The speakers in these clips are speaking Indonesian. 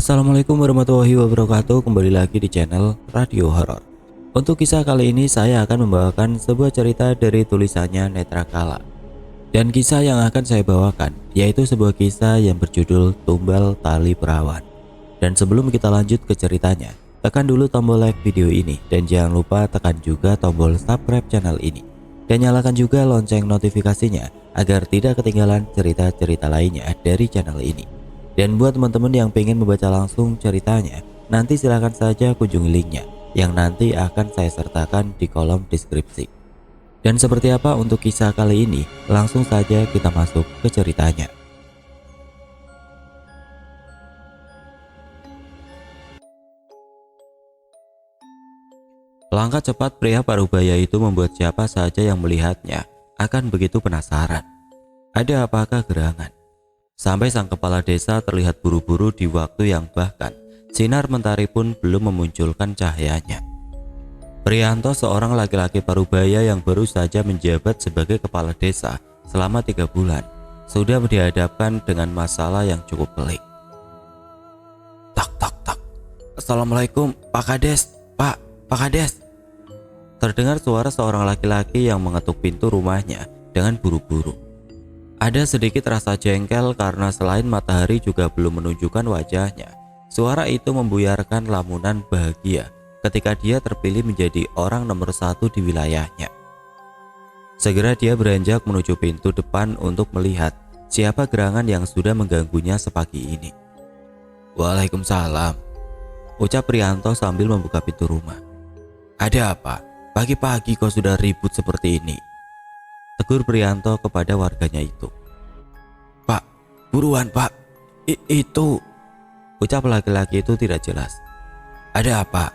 Assalamualaikum warahmatullahi wabarakatuh. Kembali lagi di channel Radio Horor. Untuk kisah kali ini saya akan membawakan sebuah cerita dari tulisannya Netra Kala. Dan kisah yang akan saya bawakan yaitu sebuah kisah yang berjudul Tumbal Tali Perawan. Dan sebelum kita lanjut ke ceritanya, tekan dulu tombol like video ini dan jangan lupa tekan juga tombol subscribe channel ini. Dan nyalakan juga lonceng notifikasinya agar tidak ketinggalan cerita-cerita lainnya dari channel ini. Dan buat teman-teman yang pengen membaca langsung ceritanya, nanti silahkan saja kunjungi linknya yang nanti akan saya sertakan di kolom deskripsi. Dan seperti apa untuk kisah kali ini, langsung saja kita masuk ke ceritanya. Langkah cepat pria parubaya itu membuat siapa saja yang melihatnya akan begitu penasaran. Ada apakah gerangan? Sampai sang kepala desa terlihat buru-buru di waktu yang bahkan sinar mentari pun belum memunculkan cahayanya. Prianto, seorang laki-laki parubaya yang baru saja menjabat sebagai kepala desa selama 3 bulan, sudah dihadapkan dengan masalah yang cukup pelik. Tak tak tak. Assalamualaikum Pak Kades, Pak Kades. Terdengar suara seorang laki-laki yang mengetuk pintu rumahnya dengan buru-buru. Ada sedikit rasa jengkel karena selain matahari juga belum menunjukkan wajahnya. Suara itu membuyarkan lamunan bahagia ketika dia terpilih menjadi orang nomor 1 di wilayahnya. Segera dia beranjak menuju pintu depan untuk melihat siapa gerangan yang sudah mengganggunya sepagi ini. Waalaikumsalam, ucap Prianto sambil membuka pintu rumah. Ada apa? Pagi-pagi kau sudah ribut seperti ini, tegur Prianto kepada warganya itu. Pak, buruan Pak, itu, ucap laki-laki itu tidak jelas. Ada apa?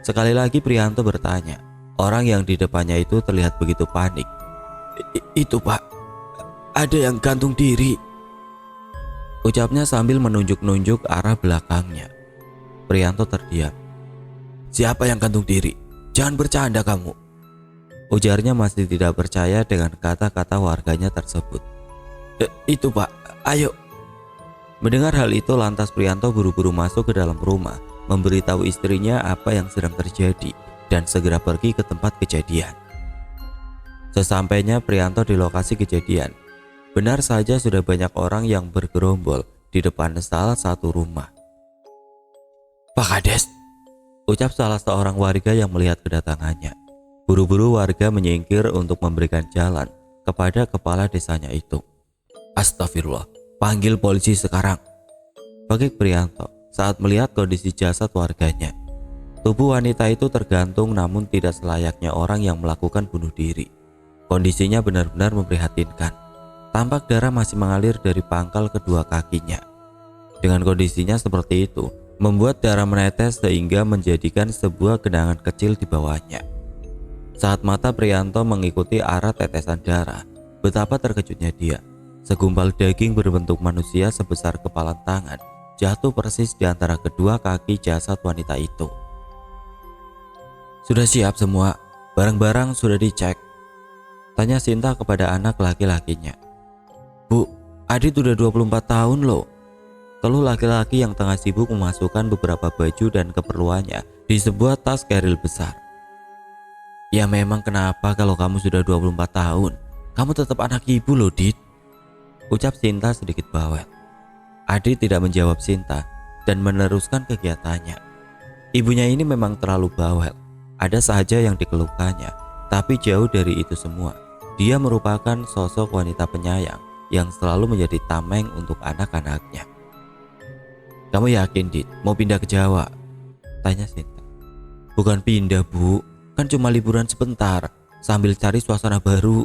Sekali lagi Prianto bertanya. Orang yang di depannya itu terlihat begitu panik. Itu Pak, ada yang gantung diri, ucapnya sambil menunjuk-nunjuk arah belakangnya. Prianto terdiam. Siapa yang gantung diri? Jangan bercanda kamu, ujarnya masih tidak percaya dengan kata-kata warganya tersebut. Itu Pak, ayo. Mendengar hal itu lantas Prianto buru-buru masuk ke dalam rumah, memberitahu istrinya apa yang sedang terjadi dan segera pergi ke tempat kejadian. Sesampainya Prianto di lokasi kejadian, benar saja sudah banyak orang yang bergerombol di depan salah satu rumah. Pak Kades, ucap salah seorang warga yang melihat kedatangannya. Buru-buru warga menyingkir untuk memberikan jalan kepada kepala desanya itu. Astagfirullah, panggil polisi sekarang, bagi Prianto saat melihat kondisi jasad warganya. Tubuh wanita itu tergantung namun tidak selayaknya orang yang melakukan bunuh diri. Kondisinya benar-benar memprihatinkan. Tampak darah masih mengalir dari pangkal kedua kakinya. Dengan kondisinya seperti itu, membuat darah menetes sehingga menjadikan sebuah genangan kecil di bawahnya. Saat mata Prianto mengikuti arah tetesan darah, betapa terkejutnya dia. Segumpal daging berbentuk manusia sebesar kepalan tangan jatuh persis di antara kedua kaki jasad wanita itu. Sudah siap semua? Barang-barang sudah dicek? Tanya Sinta kepada anak laki-lakinya. Bu, Adit udah 24 tahun loh. Keluh laki-laki yang tengah sibuk memasukkan beberapa baju dan keperluannya di sebuah tas keril besar. Ya memang kenapa kalau kamu sudah 24 tahun? Kamu tetap anak ibu loh, Dit, ucap Sinta sedikit bawel. Adit tidak menjawab Sinta dan meneruskan kegiatannya. Ibunya ini memang terlalu bawel. Ada saja yang dikeluhkannya, tapi jauh dari itu semua. Dia merupakan sosok wanita penyayang yang selalu menjadi tameng untuk anak-anaknya. Kamu yakin, Dit, mau pindah ke Jawa? Tanya Sinta. Bukan pindah, Bu, kan cuma liburan sebentar sambil cari suasana baru.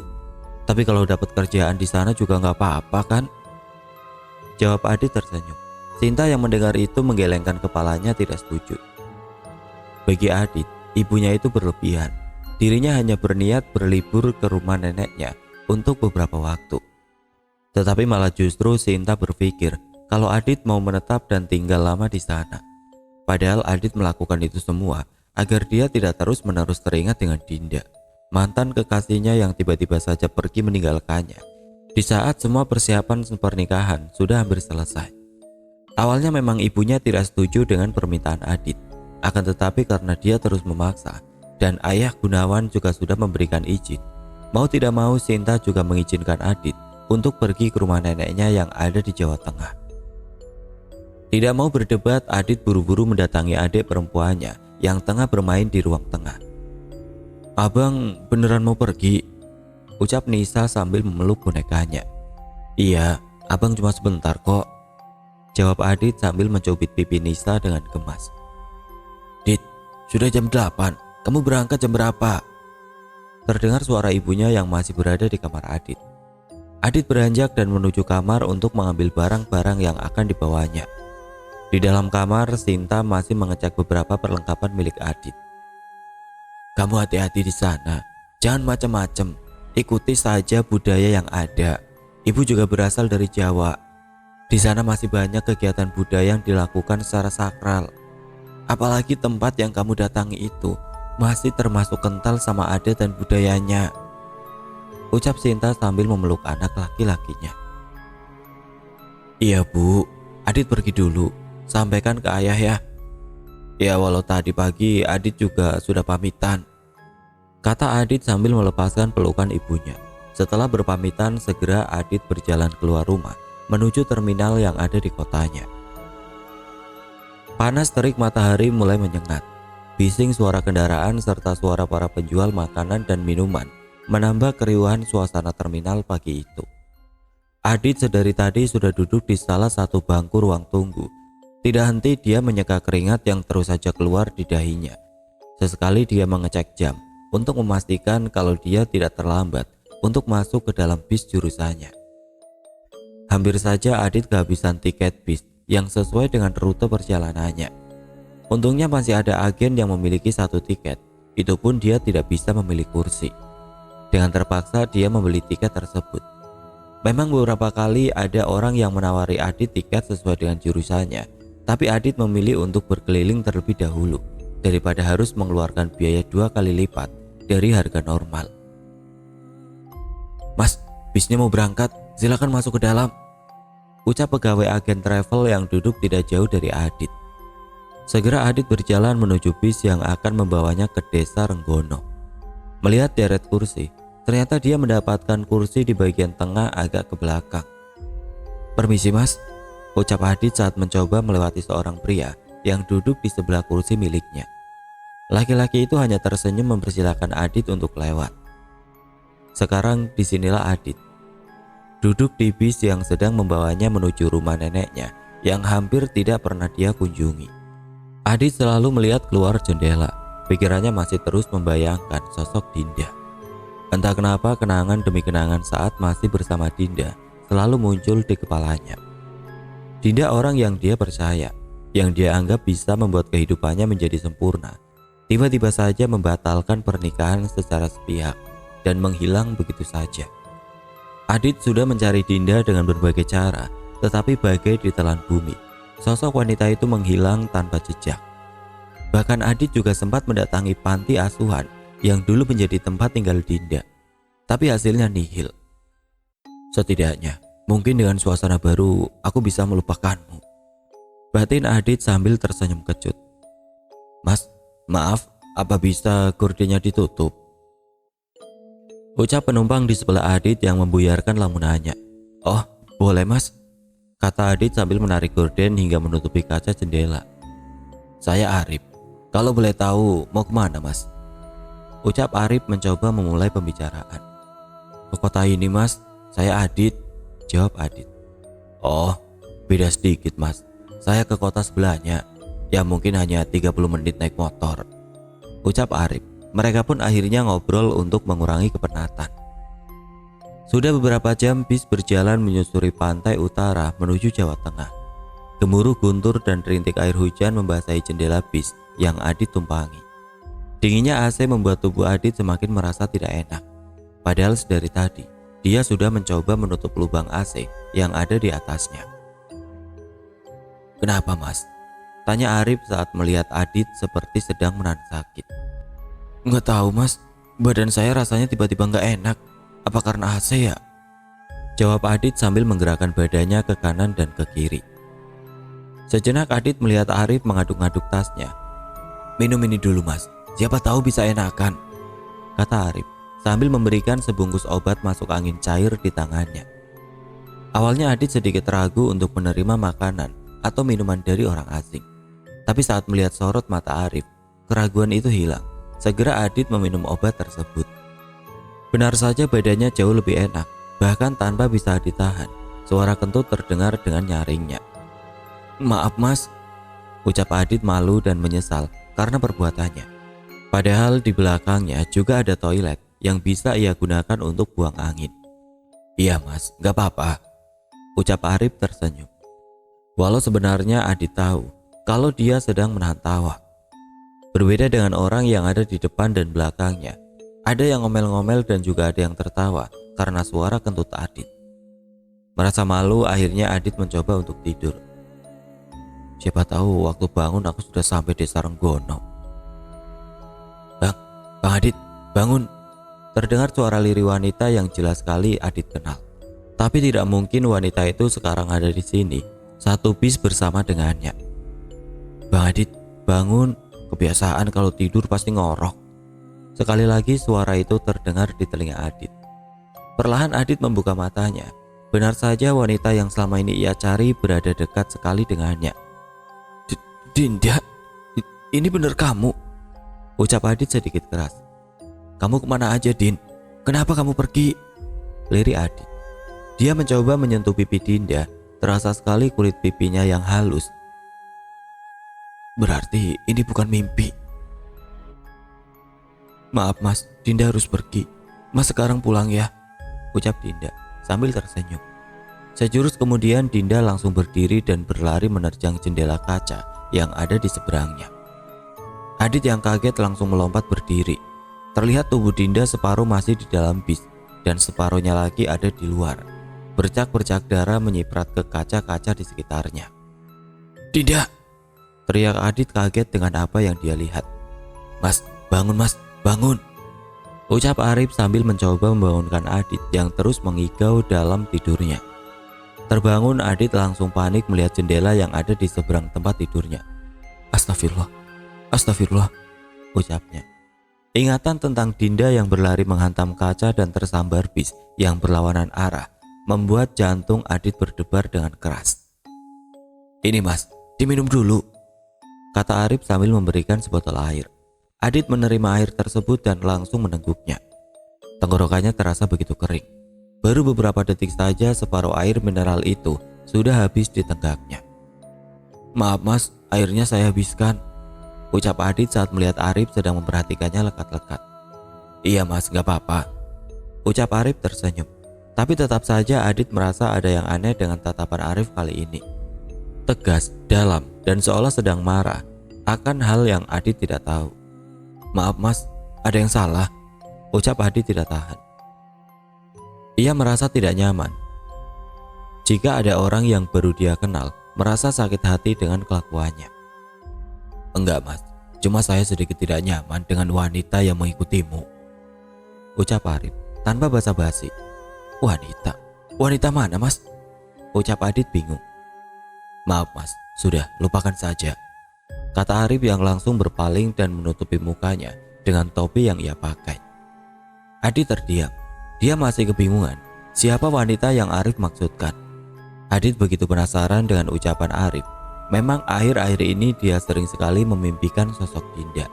Tapi kalau dapat kerjaan di sana juga nggak apa-apa kan? Jawab Adit tersenyum. Sinta yang mendengar itu menggelengkan kepalanya tidak setuju. Bagi Adit, ibunya itu berlebihan. Dirinya hanya berniat berlibur ke rumah neneknya untuk beberapa waktu. Tetapi malah justru Sinta berpikir kalau Adit mau menetap dan tinggal lama di sana. Padahal Adit melakukan itu semua agar dia tidak terus-menerus teringat dengan Dinda, mantan kekasihnya yang tiba-tiba saja pergi meninggalkannya di saat semua persiapan pernikahan sudah hampir selesai. Awalnya memang ibunya tidak setuju dengan permintaan Adit, akan tetapi karena dia terus memaksa dan ayah Gunawan juga sudah memberikan izin, mau tidak mau Sinta juga mengizinkan Adit untuk pergi ke rumah neneknya yang ada di Jawa Tengah. Tidak mau berdebat, Adit buru-buru mendatangi adik perempuannya yang tengah bermain di ruang tengah. "Abang beneran mau pergi?" ucap Nisa sambil memeluk bonekanya. "Iya, abang cuma sebentar kok," jawab Adit sambil mencubit pipi Nisa dengan gemas. "Dit, sudah jam 8, kamu berangkat jam berapa?" Terdengar suara ibunya yang masih berada di kamar Adit. Adit beranjak dan menuju kamar untuk mengambil barang-barang yang akan dibawanya. Di dalam kamar, Sinta masih mengecek beberapa perlengkapan milik Adit. "Kamu hati-hati di sana, jangan macam-macam, ikuti saja budaya yang ada. Ibu juga berasal dari Jawa. Di sana masih banyak kegiatan budaya yang dilakukan secara sakral. Apalagi tempat yang kamu datangi itu masih termasuk kental sama adat dan budayanya," ucap Sinta sambil memeluk anak laki-lakinya. "Iya Bu, Adit pergi dulu, sampaikan ke ayah ya." "Ya walau tadi pagi Adit juga sudah pamitan," kata Adit sambil melepaskan pelukan ibunya. Setelah berpamitan, segera Adit berjalan keluar rumah menuju terminal yang ada di kotanya. Panas terik matahari mulai menyengat. Bising suara kendaraan serta suara para penjual makanan dan minuman menambah keriuhan suasana terminal pagi itu. Adit sedari tadi sudah duduk di salah satu bangku ruang tunggu. Tidak henti dia menyeka keringat yang terus saja keluar di dahinya. Sesekali dia mengecek jam untuk memastikan kalau dia tidak terlambat untuk masuk ke dalam bis jurusannya. Hampir saja Adit kehabisan tiket bis yang sesuai dengan rute perjalanannya. Untungnya masih ada agen yang memiliki satu tiket, itu pun dia tidak bisa memilih kursi. Dengan terpaksa dia membeli tiket tersebut. Memang beberapa kali ada orang yang menawari Adit tiket sesuai dengan jurusannya, tapi Adit memilih untuk berkeliling terlebih dahulu daripada harus mengeluarkan biaya 2 kali lipat dari harga normal. "Mas, bisnya mau berangkat, silakan masuk ke dalam," ucap pegawai agen travel yang duduk tidak jauh dari Adit. Segera Adit berjalan menuju bis yang akan membawanya ke desa Renggono. Melihat deret kursi, ternyata dia mendapatkan kursi di bagian tengah agak ke belakang. "Permisi Mas," ucap Adit saat mencoba melewati seorang pria yang duduk di sebelah kursi miliknya. Laki-laki itu hanya tersenyum mempersilahkan Adit untuk lewat. Sekarang disinilah Adit, duduk di bis yang sedang membawanya menuju rumah neneknya yang hampir tidak pernah dia kunjungi. Adit selalu melihat keluar jendela, pikirannya masih terus membayangkan sosok Dinda. Entah kenapa kenangan demi kenangan saat masih bersama Dinda selalu muncul di kepalanya. Dinda orang yang dia percaya, yang dia anggap bisa membuat kehidupannya menjadi sempurna, tiba-tiba saja membatalkan pernikahan secara sepihak dan menghilang begitu saja. Adit sudah mencari Dinda dengan berbagai cara, tetapi bagai ditelan bumi, sosok wanita itu menghilang tanpa jejak. Bahkan Adit juga sempat mendatangi panti asuhan yang dulu menjadi tempat tinggal Dinda, tapi hasilnya nihil. "Setidaknya, mungkin dengan suasana baru aku bisa melupakanmu," batin Adit sambil tersenyum kecut. "Mas, maaf, apa bisa gordennya ditutup?" ucap penumpang di sebelah Adit yang membuyarkan lamunannya. "Oh, boleh Mas," kata Adit sambil menarik gorden hingga menutupi kaca jendela. "Saya Arif, kalau boleh tahu mau kemana Mas?" ucap Arif mencoba memulai pembicaraan. "Ke kota ini Mas, saya Adit," jawab Adit. "Oh, beda sedikit Mas, saya ke kota sebelahnya, ya mungkin hanya 30 menit naik motor," ucap Arif. Mereka pun akhirnya ngobrol untuk mengurangi kepenatan. Sudah beberapa jam bis berjalan menyusuri pantai utara menuju Jawa Tengah. Gemuruh guntur dan rintik air hujan membasahi jendela bis yang Adit tumpangi. Dinginnya AC membuat tubuh Adit semakin merasa tidak enak. Padahal sedari tadi, dia sudah mencoba menutup lubang AC yang ada di atasnya. "Kenapa Mas?" tanya Arif saat melihat Adit seperti sedang menahan sakit. "Nggak tahu Mas, badan saya rasanya tiba-tiba nggak enak. Apa karena AC ya?" jawab Adit sambil menggerakkan badannya ke kanan dan ke kiri. Sejenak Adit melihat Arif mengaduk-aduk tasnya. "Minum ini dulu mas, siapa tahu bisa enakan," kata Arif sambil memberikan sebungkus obat masuk angin cair di tangannya. Awalnya Adit sedikit ragu untuk menerima makanan atau minuman dari orang asing. Tapi saat melihat sorot mata Arif, keraguan itu hilang. Segera Adit meminum obat tersebut. Benar saja badannya jauh lebih enak, bahkan tanpa bisa ditahan. Suara kentut terdengar dengan nyaringnya. "Maaf mas," ucap Adit malu dan menyesal karena perbuatannya. Padahal di belakangnya juga ada toilet yang bisa ia gunakan untuk buang angin. "Iya mas, gak apa-apa," ucap Arif tersenyum. Walau sebenarnya Adit tahu kalau dia sedang menahan tawa. Berbeda dengan orang yang ada di depan dan belakangnya. Ada yang ngomel-ngomel dan juga ada yang tertawa karena suara kentut Adit. Merasa malu, akhirnya Adit mencoba untuk tidur. "Siapa tahu waktu bangun aku sudah sampai desa Renggono." Bang Adit, bangun!" Terdengar suara lirih wanita yang jelas sekali Adit kenal. Tapi tidak mungkin wanita itu sekarang ada di sini, satu bis bersama dengannya. "Bang Adit, bangun, kebiasaan kalau tidur pasti ngorok." Sekali lagi suara itu terdengar di telinga Adit. Perlahan Adit membuka matanya. Benar saja wanita yang selama ini ia cari berada dekat sekali dengannya. "Dinda, ini benar kamu?" ucap Adit sedikit keras. "Kamu kemana aja, Din? Kenapa kamu pergi?" lirih Adit. Dia mencoba menyentuh pipi Dinda. Terasa sekali kulit pipinya yang halus. "Berarti ini bukan mimpi." "Maaf mas, Dinda harus pergi. Mas sekarang pulang ya," ucap Dinda sambil tersenyum. Sejurus kemudian Dinda langsung berdiri dan berlari menerjang jendela kaca yang ada di seberangnya. Adit yang kaget langsung melompat berdiri. Terlihat tubuh Dinda separuh masih di dalam bis dan separuhnya lagi ada di luar. Bercak-bercak darah menyiprat ke kaca-kaca di sekitarnya. "Dinda!" teriak Adit kaget dengan apa yang dia lihat. "Mas, bangun mas, bangun!" ucap Arif sambil mencoba membangunkan Adit yang terus mengigau dalam tidurnya. Terbangun, Adit langsung panik melihat jendela yang ada di seberang tempat tidurnya. "Astagfirullah, astagfirullah," ucapnya. Ingatan tentang Dinda yang berlari menghantam kaca dan tersambar bis yang berlawanan arah membuat jantung Adit berdebar dengan keras. "Ini mas, diminum dulu," kata Arif sambil memberikan sebotol air. Adit menerima air tersebut dan langsung menengguknya. Tenggorokannya terasa begitu kering. Baru beberapa detik saja separuh air mineral itu sudah habis ditenggaknya. "Maaf mas, airnya saya habiskan," ucap Adit saat melihat Arif sedang memperhatikannya lekat-lekat. "Iya mas, gak apa-apa," ucap Arif tersenyum. Tapi tetap saja Adit merasa ada yang aneh dengan tatapan Arif kali ini. Tegas, dalam, dan seolah sedang marah akan hal yang Adit tidak tahu. "Maaf mas, ada yang salah," ucap Adit tidak tahan. Ia merasa tidak nyaman jika ada orang yang baru dia kenal merasa sakit hati dengan kelakuannya. "Enggak mas, cuma saya sedikit tidak nyaman dengan wanita yang mengikutimu," ucap Arif tanpa basa-basi. "Wanita? Wanita mana mas?" ucap Adit bingung. "Maaf mas, sudah lupakan saja," kata Arif yang langsung berpaling dan menutupi mukanya dengan topi yang ia pakai. Adit terdiam. Dia masih kebingungan siapa wanita yang Arif maksudkan. Adit begitu penasaran dengan ucapan Arif. Memang akhir-akhir ini dia sering sekali memimpikan sosok Dinda.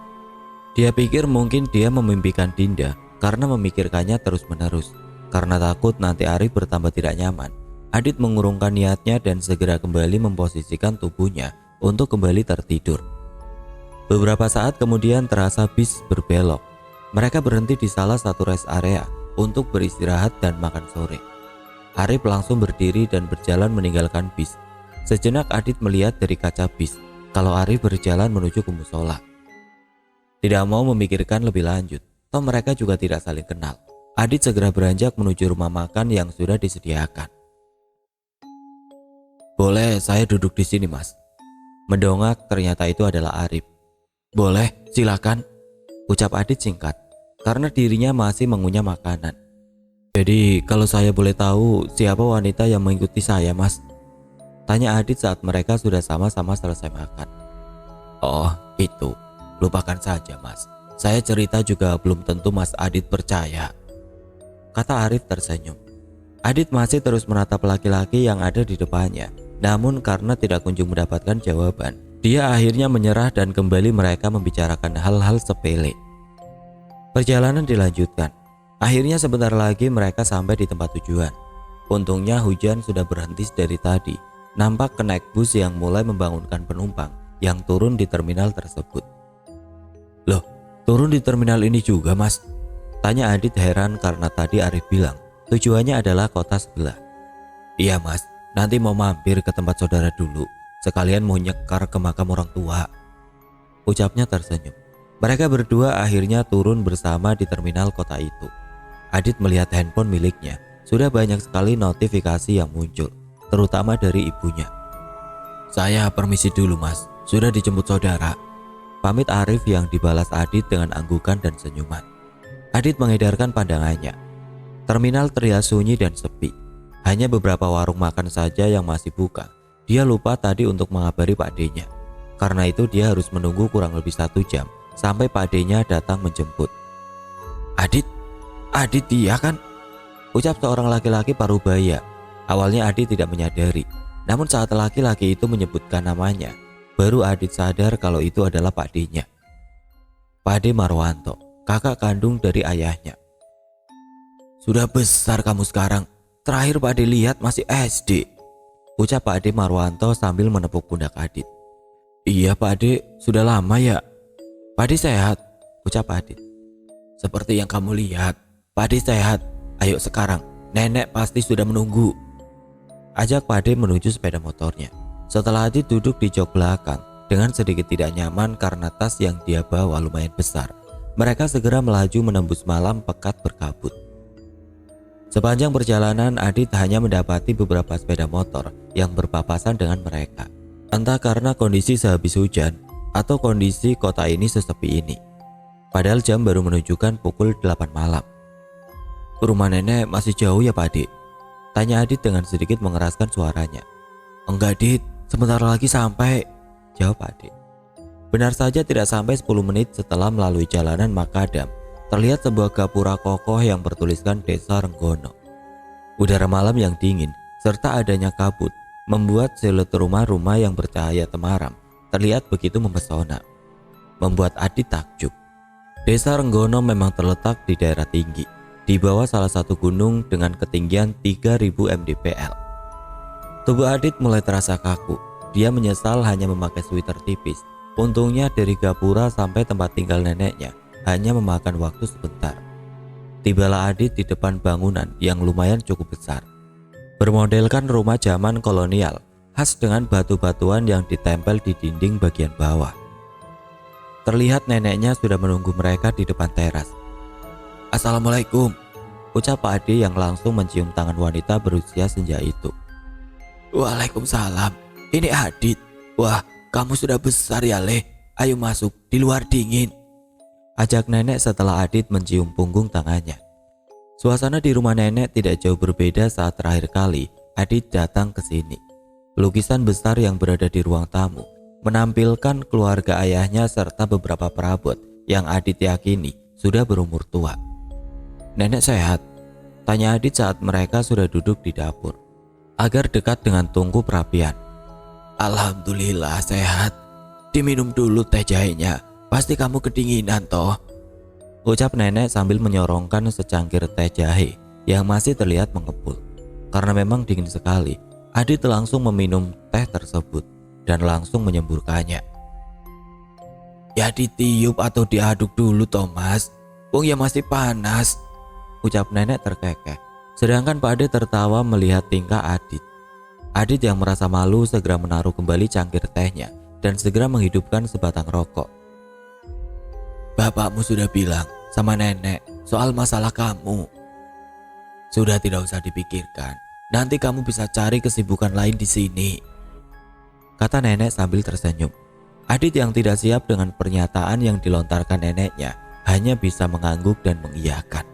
Dia pikir mungkin dia memimpikan Dinda karena memikirkannya terus-menerus. Karena takut nanti Arif bertambah tidak nyaman, Adit mengurungkan niatnya dan segera kembali memposisikan tubuhnya untuk kembali tertidur. Beberapa saat kemudian terasa bis berbelok. Mereka berhenti di salah satu rest area untuk beristirahat dan makan sore. Arif langsung berdiri dan berjalan meninggalkan bis. Sejenak Adit melihat dari kaca bis kalau Arif berjalan menuju ke musola. Tidak mau memikirkan lebih lanjut, toh mereka juga tidak saling kenal. Adit segera beranjak menuju rumah makan yang sudah disediakan. "Boleh saya duduk di sini mas?" Mendongak, ternyata itu adalah Arif. "Boleh, silakan," ucap Adit singkat karena dirinya masih mengunyah makanan. "Jadi kalau saya boleh tahu siapa wanita yang mengikuti saya mas?" Tanya Adit saat mereka sudah sama-sama selesai makan. Oh itu, lupakan saja mas. Saya cerita juga belum tentu Mas Adit percaya, kata Arif tersenyum. Adit masih terus menatap laki-laki yang ada di depannya. Namun karena tidak kunjung mendapatkan jawaban, dia akhirnya menyerah dan kembali mereka membicarakan hal-hal sepele. Perjalanan dilanjutkan. Akhirnya sebentar lagi mereka sampai di tempat tujuan. Untungnya hujan sudah berhenti dari tadi. Nampak kenaik bus yang mulai membangunkan penumpang yang turun di terminal tersebut. Loh, turun di terminal ini juga mas? Tanya Adit heran karena tadi Arif bilang tujuannya adalah kota sebelah. Iya mas, nanti mau mampir ke tempat saudara dulu. Sekalian mau nyekar ke makam orang tua, ucapnya tersenyum. Mereka berdua akhirnya turun bersama di terminal kota itu. Adit melihat handphone miliknya. Sudah banyak sekali notifikasi yang muncul, terutama dari ibunya. Saya permisi dulu mas, sudah dijemput saudara, pamit Arif yang dibalas Adit dengan anggukan dan senyuman. Adit mengedarkan pandangannya. Terminal terlihat sunyi dan sepi. Hanya beberapa warung makan saja yang masih buka. Dia lupa tadi untuk mengabari Pak D-nya. Karena itu dia harus menunggu kurang lebih 1 jam sampai Pak D-nya datang menjemput. Adit dia kan? Ucap seorang laki-laki parubaya. Awalnya Adit tidak menyadari. Namun saat laki-laki itu menyebutkan namanya, baru Adit sadar kalau itu adalah Pak D-nya. Pak D Marwanto, kakak kandung dari ayahnya. Sudah besar kamu sekarang. Terakhir Pak D lihat masih SD, ucap Pak D Marwanto sambil menepuk pundak Adit. Iya Pak D, sudah lama ya. Pak D sehat, ucap Adit. Seperti yang kamu lihat, Pak D sehat. Ayo sekarang, nenek pasti sudah menunggu, ajak Pak D menuju sepeda motornya. Setelah Adit duduk di jok belakang dengan sedikit tidak nyaman karena tas yang dia bawa lumayan besar, mereka segera melaju menembus malam pekat berkabut. Sepanjang perjalanan Adit hanya mendapati beberapa sepeda motor yang berpapasan dengan mereka. Entah karena kondisi sehabis hujan atau kondisi kota ini sesepi ini. Padahal jam baru menunjukkan pukul 8 malam. Rumah nenek masih jauh ya Pak D? Tanya Adit dengan sedikit mengeraskan suaranya. Enggak Dit, sebentar lagi sampai, jawab Pak D. Benar saja tidak sampai 10 menit setelah melalui jalanan makadam, terlihat sebuah gapura kokoh yang bertuliskan Desa Renggono. Udara malam yang dingin serta adanya kabut membuat siluet rumah-rumah yang bercahaya temaram terlihat begitu mempesona, membuat Adit takjub. Desa Renggono memang terletak di daerah tinggi, di bawah salah satu gunung dengan ketinggian 3000 mdpl. Tubuh Adit mulai terasa kaku. Dia menyesal hanya memakai sweater tipis. Untungnya dari gapura sampai tempat tinggal neneknya hanya memakan waktu sebentar. Tibalah Adit di depan bangunan yang lumayan cukup besar, bermodelkan rumah zaman kolonial, khas dengan batu-batuan yang ditempel di dinding bagian bawah. Terlihat neneknya sudah menunggu mereka di depan teras. Assalamualaikum, ucap Pak Ade yang langsung mencium tangan wanita berusia senja itu. Waalaikumsalam, ini Adit. Wah, kamu sudah besar ya Leh, ayo masuk, di luar dingin, ajak nenek setelah Adit mencium punggung tangannya. Suasana di rumah nenek tidak jauh berbeda saat terakhir kali Adit datang ke sini. Lukisan besar yang berada di ruang tamu menampilkan keluarga ayahnya serta beberapa perabot yang Adit yakini sudah berumur tua. Nenek sehat? Tanya Adit saat mereka sudah duduk di dapur agar dekat dengan tungku perapian. Alhamdulillah sehat. Diminum dulu teh jahenya, pasti kamu kedinginan toh, ucap nenek sambil menyorongkan secangkir teh jahe yang masih terlihat mengepul. Karena memang dingin sekali, Adit langsung meminum teh tersebut dan langsung menyemburkannya. Ya ditiup atau diaduk dulu Thomas, wong ya masih panas, ucap nenek terkekeh. Sedangkan Pak Ade tertawa melihat tingkah Adit. Adit yang merasa malu segera menaruh kembali cangkir tehnya dan segera menghidupkan sebatang rokok. Bapakmu sudah bilang sama nenek soal masalah kamu. Sudah tidak usah dipikirkan, nanti kamu bisa cari kesibukan lain di sini, kata nenek sambil tersenyum. Adit yang tidak siap dengan pernyataan yang dilontarkan neneknya hanya bisa mengangguk dan mengiyakan.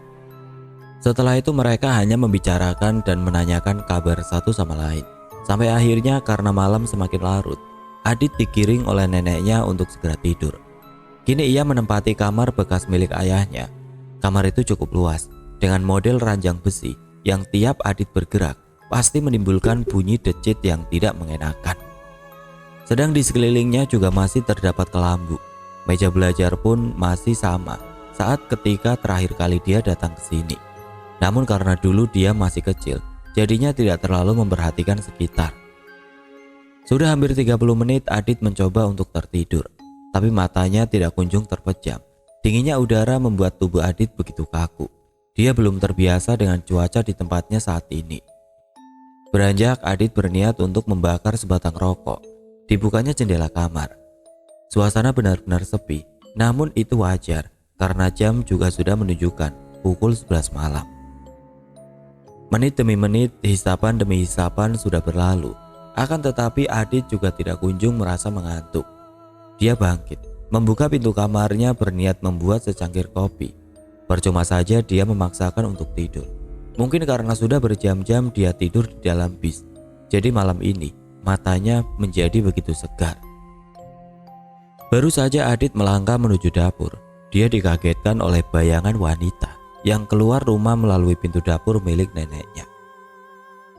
Setelah itu mereka hanya membicarakan dan menanyakan kabar satu sama lain. Sampai akhirnya karena malam semakin larut, Adit digiring oleh neneknya untuk segera tidur. Kini ia menempati kamar bekas milik ayahnya. Kamar itu cukup luas, dengan model ranjang besi yang tiap Adit bergerak pasti menimbulkan bunyi decit yang tidak mengenakan. Sedang di sekelilingnya juga masih terdapat kelambu. Meja belajar pun masih sama saat ketika terakhir kali dia datang ke sini. Namun karena dulu dia masih kecil, jadinya tidak terlalu memperhatikan sekitar. Sudah hampir 30 menit Adit mencoba untuk tertidur, tapi matanya tidak kunjung terpejam. Dinginnya udara membuat tubuh Adit begitu kaku. Dia belum terbiasa dengan cuaca di tempatnya saat ini. Beranjak, Adit berniat untuk membakar sebatang rokok. Dibukanya jendela kamar. Suasana benar-benar sepi, namun itu wajar karena jam juga sudah menunjukkan pukul 11 malam. Menit demi menit, hisapan demi hisapan sudah berlalu. Akan tetapi Adit juga tidak kunjung merasa mengantuk. Dia bangkit, membuka pintu kamarnya berniat membuat secangkir kopi. Percuma saja dia memaksakan untuk tidur. Mungkin karena sudah berjam-jam dia tidur di dalam bis. Jadi malam ini matanya menjadi begitu segar. Baru saja Adit melangkah menuju dapur, dia dikagetkan oleh bayangan wanita yang keluar rumah melalui pintu dapur milik neneknya.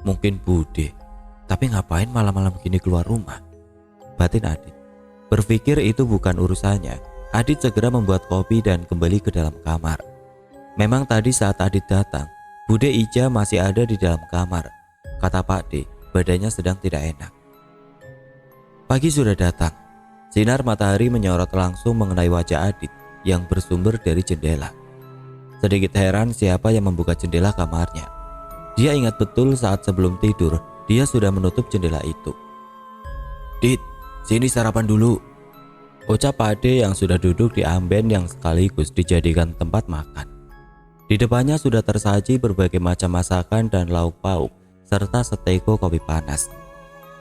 Mungkin Bude, tapi ngapain malam-malam gini keluar rumah? Batin Adit. Berpikir itu bukan urusannya, Adit segera membuat kopi dan kembali ke dalam kamar. Memang tadi saat Adit datang, Bude Ija masih ada di dalam kamar. Kata Pak D, badannya sedang tidak enak. Pagi sudah datang. Sinar matahari menyorot langsung mengenai wajah Adit yang bersumber dari jendela. Sedikit heran siapa yang membuka jendela kamarnya. Dia ingat betul saat sebelum tidur, dia sudah menutup jendela itu. "Dit, sini sarapan dulu," ucap Ade yang sudah duduk di amben yang sekaligus dijadikan tempat makan. Di depannya sudah tersaji berbagai macam masakan dan lauk pauk, serta seteko kopi panas.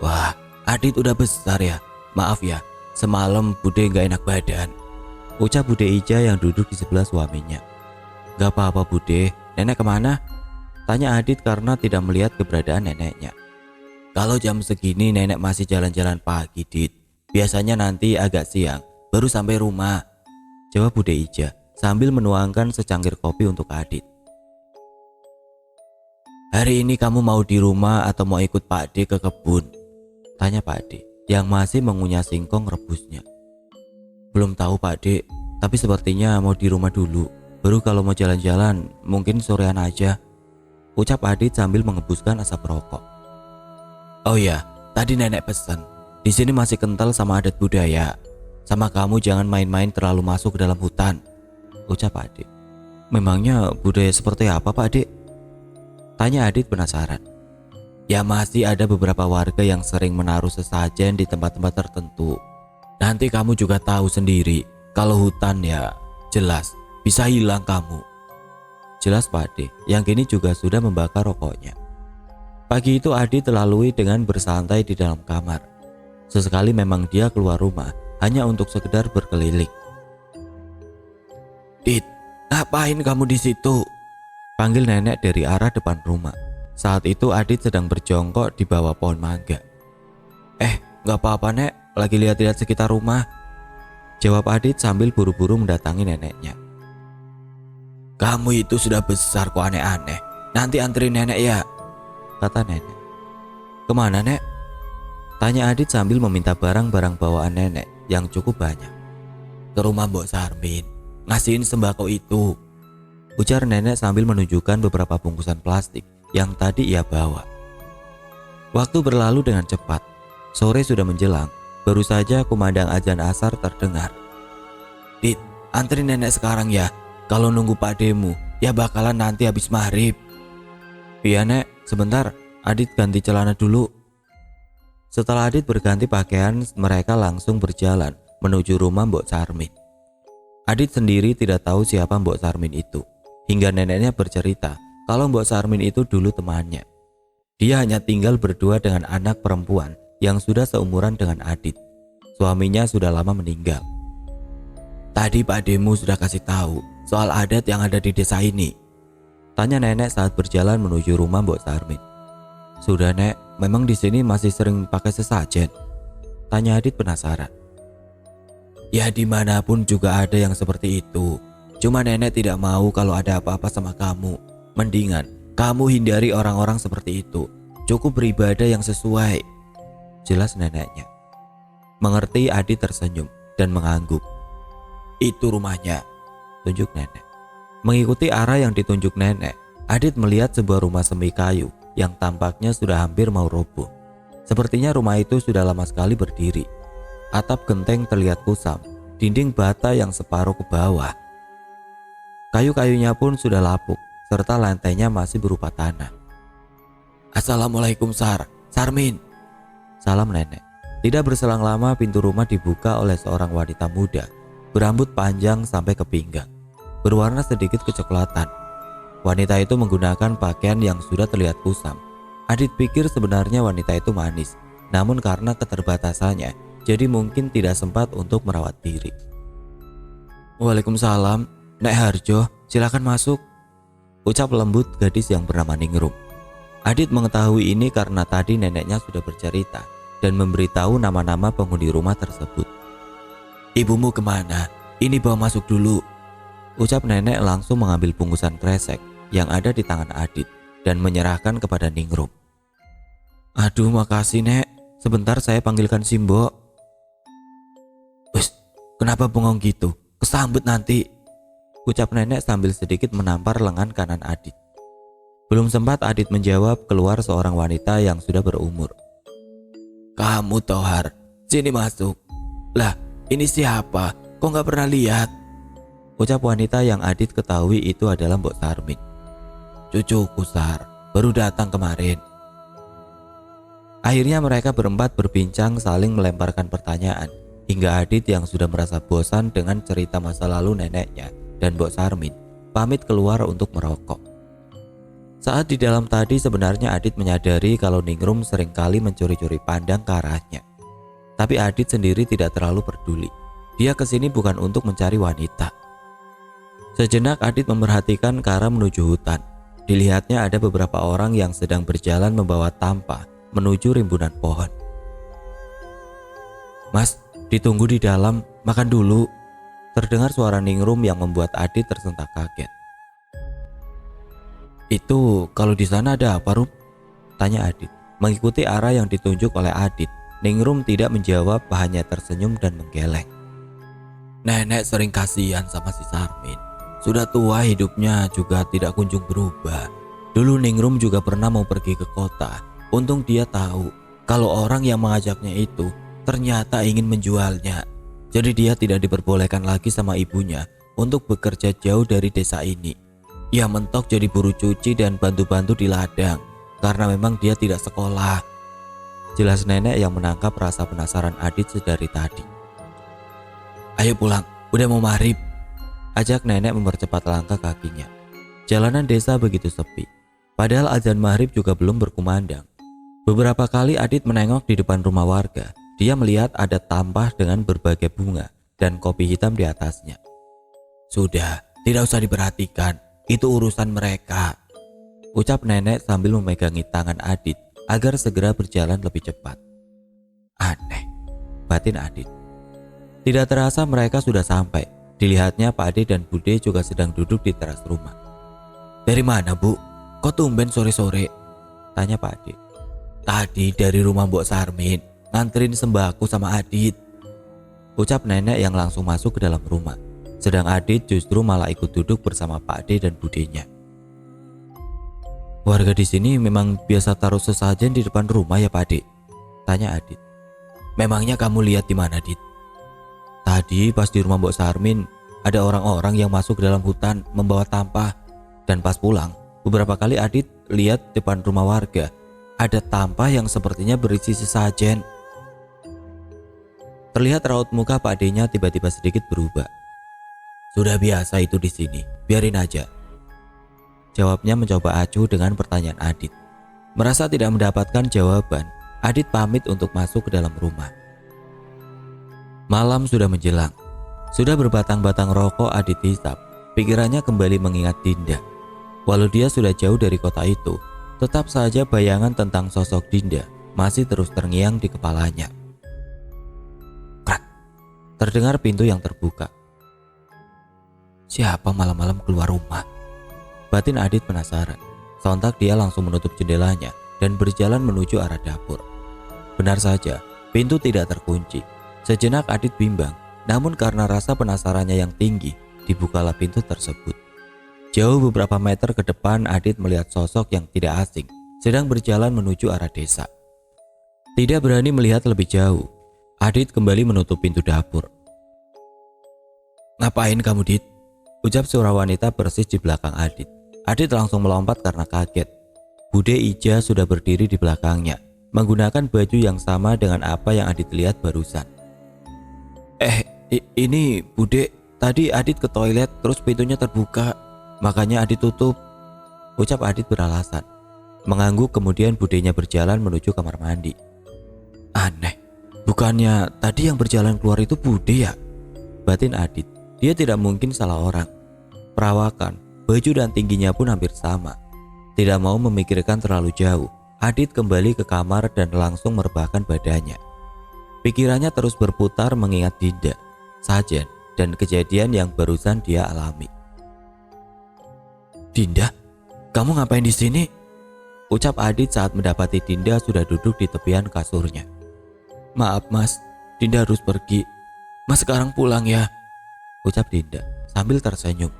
"Wah, Adit udah besar ya. Maaf ya, semalam Bude gak enak badan," ucap Bude Ija yang duduk di sebelah suaminya. "Gak apa-apa Bude, nenek kemana?" tanya Adit karena tidak melihat keberadaan neneknya. "Kalau jam segini nenek masih jalan-jalan pagi, Dit. Biasanya nanti agak siang, baru sampai rumah," jawab Bude Ija sambil menuangkan secangkir kopi untuk Adit. "Hari ini kamu mau di rumah atau mau ikut Pak D ke kebun?" tanya Pak D yang masih mengunyah singkong rebusnya. "Belum tahu Pak D, tapi sepertinya mau di rumah dulu. Baru kalau mau jalan-jalan mungkin sorean aja," ucap Adit sambil mengebuskan asap rokok. "Oh ya, tadi nenek pesan. Di sini masih kental sama adat budaya. Sama kamu jangan main-main terlalu masuk ke dalam hutan," ucap Adit. "Memangnya budaya seperti apa Pak Dik?" tanya Adit penasaran. "Ya masih ada beberapa warga yang sering menaruh sesajen di tempat-tempat tertentu. Nanti kamu juga tahu sendiri kalau hutan ya jelas bisa hilang kamu," jelas Pak D yang kini juga sudah membakar rokoknya. Pagi itu Adit lalui dengan bersantai di dalam kamar. Sesekali memang dia keluar rumah hanya untuk sekedar berkeliling. "Dit, ngapain kamu di situ?" panggil nenek dari arah depan rumah. Saat itu Adit sedang berjongkok di bawah pohon mangga. Gak apa-apa nek, lagi lihat-lihat sekitar rumah," jawab Adit sambil buru-buru mendatangi neneknya. "Kamu itu sudah besar kok aneh-aneh. Nanti anterin nenek ya," kata nenek. "Kemana nek?" tanya Adit sambil meminta barang-barang bawaan nenek yang cukup banyak. "Ke rumah Mbok Sarmin, ngasihin sembako itu," ujar nenek sambil menunjukkan beberapa bungkusan plastik yang tadi ia bawa. Waktu berlalu dengan cepat. Sore sudah menjelang, baru saja kumandang azan asar terdengar. "Dit, anterin nenek sekarang ya. Kalau nunggu Pak Demu, ya bakalan nanti habis maghrib." "Iya nek, sebentar, Adit ganti celana dulu." Setelah Adit berganti pakaian, mereka langsung berjalan menuju rumah Mbok Sarmin. Adit sendiri tidak tahu siapa Mbok Sarmin itu, hingga neneknya bercerita kalau Mbok Sarmin itu dulu temannya. Dia hanya tinggal berdua dengan anak perempuan yang sudah seumuran dengan Adit. Suaminya sudah lama meninggal. "Tadi Pak Demu sudah kasih tahu soal adat yang ada di desa ini?" tanya nenek saat berjalan menuju rumah Mbok Sarmin. Sudah Nek, memang di sini masih sering pakai sesajen? Tanya Adit penasaran. Ya dimanapun juga ada yang seperti itu. Cuma nenek tidak mau kalau ada apa-apa sama kamu. Mendingan kamu hindari orang-orang seperti itu. Cukup beribadah yang sesuai. Jelas neneknya. Mengerti Adit tersenyum dan mengangguk. Itu rumahnya, tunjuk nenek. Mengikuti arah yang ditunjuk nenek, Adit melihat sebuah rumah semi kayu yang tampaknya sudah hampir mau roboh. Sepertinya rumah itu sudah lama sekali berdiri. Atap genteng terlihat kusam, dinding bata yang separuh ke bawah. Kayu-kayunya pun sudah lapuk, serta lantainya masih berupa tanah. Assalamualaikum Sarmin. Salam nenek. Tidak berselang lama pintu rumah dibuka oleh seorang wanita muda, berambut panjang sampai ke pinggang, berwarna sedikit kecoklatan. Wanita itu menggunakan pakaian yang sudah terlihat kusam. Adit pikir sebenarnya wanita itu manis, namun karena keterbatasannya, jadi mungkin tidak sempat untuk merawat diri. Waalaikumsalam, Nek Harjo, silakan masuk. Ucap lembut gadis yang bernama Ningrum. Adit mengetahui ini karena tadi neneknya sudah bercerita dan memberitahu nama-nama penghuni rumah tersebut. Ibumu kemana? Ini bawa masuk dulu. Ucap nenek langsung mengambil bungkusan kresek yang ada di tangan Adit dan menyerahkan kepada Ningrum. Aduh makasih Nek, sebentar saya panggilkan Simbo. Wes, kenapa bengong gitu? Kesambet nanti. Ucap nenek sambil sedikit menampar lengan kanan Adit. Belum sempat Adit menjawab, keluar seorang wanita yang sudah berumur. Kamu Tohar, sini masuk. Lah, ini siapa? Kok gak pernah lihat? Ucap wanita yang Adit ketahui itu adalah Mbok Sarmin. Cucuku Sar, baru datang kemarin. Akhirnya mereka berempat berbincang saling melemparkan pertanyaan, hingga Adit yang sudah merasa bosan dengan cerita masa lalu neneknya dan Mbok Sarmin pamit keluar untuk merokok. Saat di dalam tadi sebenarnya Adit menyadari kalau Ningrum seringkali mencuri-curi pandang ke arahnya. Tapi Adit sendiri tidak terlalu peduli. Dia kesini bukan untuk mencari wanita. Sejenak Adit memerhatikan ke arah menuju hutan. Dilihatnya ada beberapa orang yang sedang berjalan membawa tampah menuju rimbunan pohon. Mas, ditunggu di dalam, makan dulu. Terdengar suara Ningrum yang membuat Adit tersentak kaget. Itu kalau di sana ada apa, Rum? Tanya Adit. Mengikuti arah yang ditunjuk oleh Adit, Ningrum tidak menjawab, hanya tersenyum dan menggeleng. Nenek sering kasihan sama si Sarmin. Sudah tua hidupnya juga tidak kunjung berubah. Dulu Ningrum juga pernah mau pergi ke kota. Untung dia tahu kalau orang yang mengajaknya itu ternyata ingin menjualnya. Jadi dia tidak diperbolehkan lagi sama ibunya untuk bekerja jauh dari desa ini. Ia mentok jadi buruh cuci dan bantu-bantu di ladang karena memang dia tidak sekolah. Jelas nenek yang menangkap rasa penasaran Adit sedari tadi. Ayo pulang, udah mau maghrib. Ajak nenek mempercepat langkah kakinya. Jalanan desa begitu sepi. Padahal azan maghrib juga belum berkumandang. Beberapa kali Adit menengok di depan rumah warga. Dia melihat ada tampah dengan berbagai bunga dan kopi hitam di atasnya. Sudah, tidak usah diperhatikan. Itu urusan mereka. Ucap nenek sambil memegangi tangan Adit agar segera berjalan lebih cepat. Aneh, batin Adit. Tidak terasa mereka sudah sampai. Dilihatnya Pak Ade dan Bude juga sedang duduk di teras rumah. Dari mana Bu? Kok tumben sore-sore? Tanya Pak Ade. Tadi dari rumah Mbok Sarmin, nganterin sembako sama Adit. Ucap nenek yang langsung masuk ke dalam rumah. Sedang Adit justru malah ikut duduk bersama Pak Ade dan Budenya. Warga di sini memang biasa taruh sesajen di depan rumah ya Pak Ade? Tanya Adit. Memangnya kamu lihat di mana, Dit? Tadi pas di rumah Mbok Sarmin ada orang-orang yang masuk ke dalam hutan membawa tampah. Dan pas pulang, beberapa kali Adit lihat depan rumah warga ada tampah yang sepertinya berisi sesajen. Terlihat raut muka Pak Ade-nya tiba-tiba sedikit berubah. Sudah biasa itu di sini, biarin aja. Jawabnya mencoba acuh dengan pertanyaan Adit. Merasa tidak mendapatkan jawaban, Adit pamit untuk masuk ke dalam rumah. Malam sudah menjelang. Sudah berbatang-batang rokok Adit hisap. Pikirannya kembali mengingat Dinda. Walau dia sudah jauh dari kota itu, Tetap saja bayangan tentang sosok Dinda masih terus terngiang di kepalanya. Krak, terdengar pintu yang terbuka. Siapa malam-malam keluar rumah? Batin Adit penasaran. Sontak dia langsung menutup jendelanya dan berjalan menuju arah dapur. Benar saja, pintu tidak terkunci. Sejenak Adit bimbang, namun karena rasa penasarannya yang tinggi, dibukalah pintu tersebut. Jauh beberapa meter ke depan, Adit melihat sosok yang tidak asing sedang berjalan menuju arah desa. Tidak berani melihat lebih jauh, Adit kembali menutup pintu dapur. Ngapain kamu, Dit? Ucap suara wanita persis di belakang Adit. Adit langsung melompat karena kaget. Bude Ija sudah berdiri di belakangnya, menggunakan baju yang sama dengan apa yang Adit lihat barusan. Ini Bude, tadi Adit ke toilet terus pintunya terbuka, makanya Adit tutup. Ucap Adit beralasan. Mengangguk kemudian budenya berjalan menuju kamar mandi. Aneh, bukannya tadi yang berjalan keluar itu Bude ya? Batin Adit, dia tidak mungkin salah orang. Perawakan, baju dan tingginya pun hampir sama. Tidak mau memikirkan terlalu jauh, Adit kembali ke kamar dan langsung merebahkan badannya. Pikirannya terus berputar mengingat Dinda, Sajen, dan kejadian yang barusan dia alami. Dinda, kamu ngapain di sini? Ucap Adit saat mendapati Dinda sudah duduk di tepian kasurnya. Maaf mas, Dinda harus pergi. Mas sekarang pulang ya, ucap Dinda sambil tersenyum.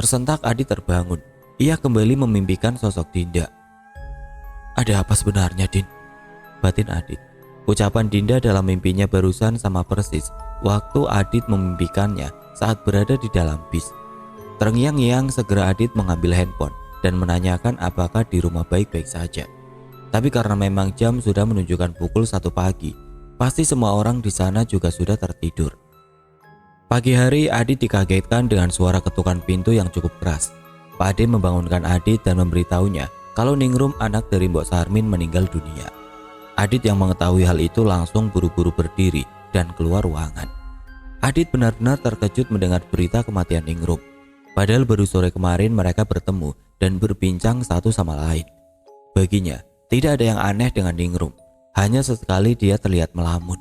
Tersentak Adit terbangun. Ia kembali memimpikan sosok Dinda. Ada apa sebenarnya, Din? Batin Adit. Ucapan Dinda dalam mimpinya barusan sama persis waktu Adit memimpikannya saat berada di dalam bis. Terngiang-ngiang segera Adit mengambil handphone dan menanyakan apakah di rumah baik-baik saja. Tapi karena memang jam sudah menunjukkan pukul 1 pagi, pasti semua orang di sana juga sudah tertidur. Pagi hari Adit dikagetkan dengan suara ketukan pintu yang cukup keras. Pak Ade membangunkan Adit dan memberitahunya kalau Ningrum anak dari Mbok Sarmin meninggal dunia. Adit yang mengetahui hal itu langsung buru-buru berdiri dan keluar ruangan. Adit benar-benar terkejut mendengar berita kematian Ningrum. Padahal baru sore kemarin mereka bertemu dan berbincang satu sama lain. Baginya, tidak ada yang aneh dengan Ningrum. Hanya sesekali dia terlihat melamun.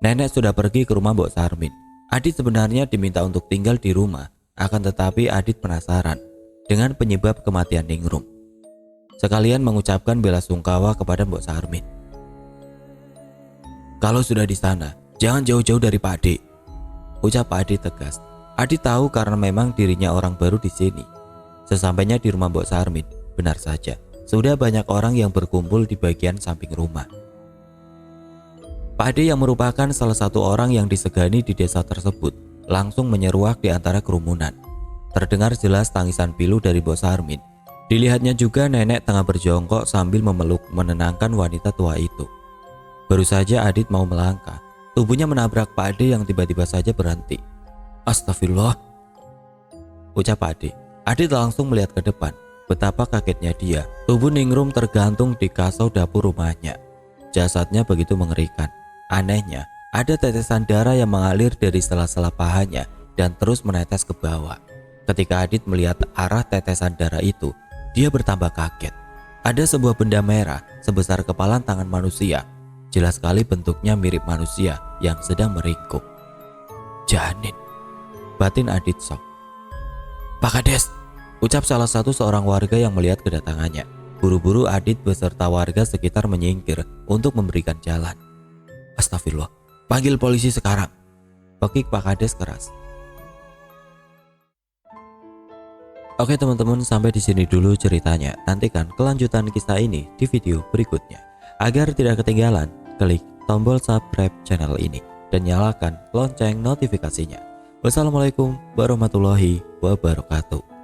Nenek sudah pergi ke rumah Mbok Sarmin. Adit sebenarnya diminta untuk tinggal di rumah, akan tetapi Adit penasaran dengan penyebab kematian Ningrum. Sekalian mengucapkan bela sungkawa kepada Mbok Sarmin. Kalau sudah di sana, jangan jauh-jauh dari Pak Ade, ucap Pak Ade tegas. Adit tahu karena memang dirinya orang baru di sini. Sesampainya di rumah Mbok Sarmin, benar saja, sudah banyak orang yang berkumpul di bagian samping rumah. Pak Ade yang merupakan salah satu orang yang disegani di desa tersebut langsung menyeruak di antara kerumunan. Terdengar jelas tangisan pilu dari Mbok Sarmin. Dilihatnya juga nenek tengah berjongkok sambil memeluk menenangkan wanita tua itu. Baru saja Adit mau melangkah, tubuhnya menabrak Pak Ade yang tiba-tiba saja berhenti. Astagfirullah, ucap Pak Ade. Adit langsung melihat ke depan. Betapa kagetnya dia. Tubuh Ningrum tergantung di kasau dapur rumahnya. Jasadnya begitu mengerikan. Anehnya, ada tetesan darah yang mengalir dari sela-sela pahanya dan terus menetes ke bawah. Ketika Adit melihat arah tetesan darah itu, dia bertambah kaget. Ada sebuah benda merah sebesar kepalan tangan manusia. Jelas sekali bentuknya mirip manusia yang sedang meringkuk. Janin, batin Adit shock. Pak Kades, ucap salah satu seorang warga yang melihat kedatangannya. Buru-buru Adit beserta warga sekitar menyingkir untuk memberikan jalan. Astagfirullah, panggil polisi sekarang, pekik Pak Kades keras. Oke teman-teman, sampai di sini dulu ceritanya. Nantikan kelanjutan kisah ini di video berikutnya. Agar tidak ketinggalan, klik tombol subscribe channel ini dan nyalakan lonceng notifikasinya. Wassalamualaikum warahmatullahi wabarakatuh.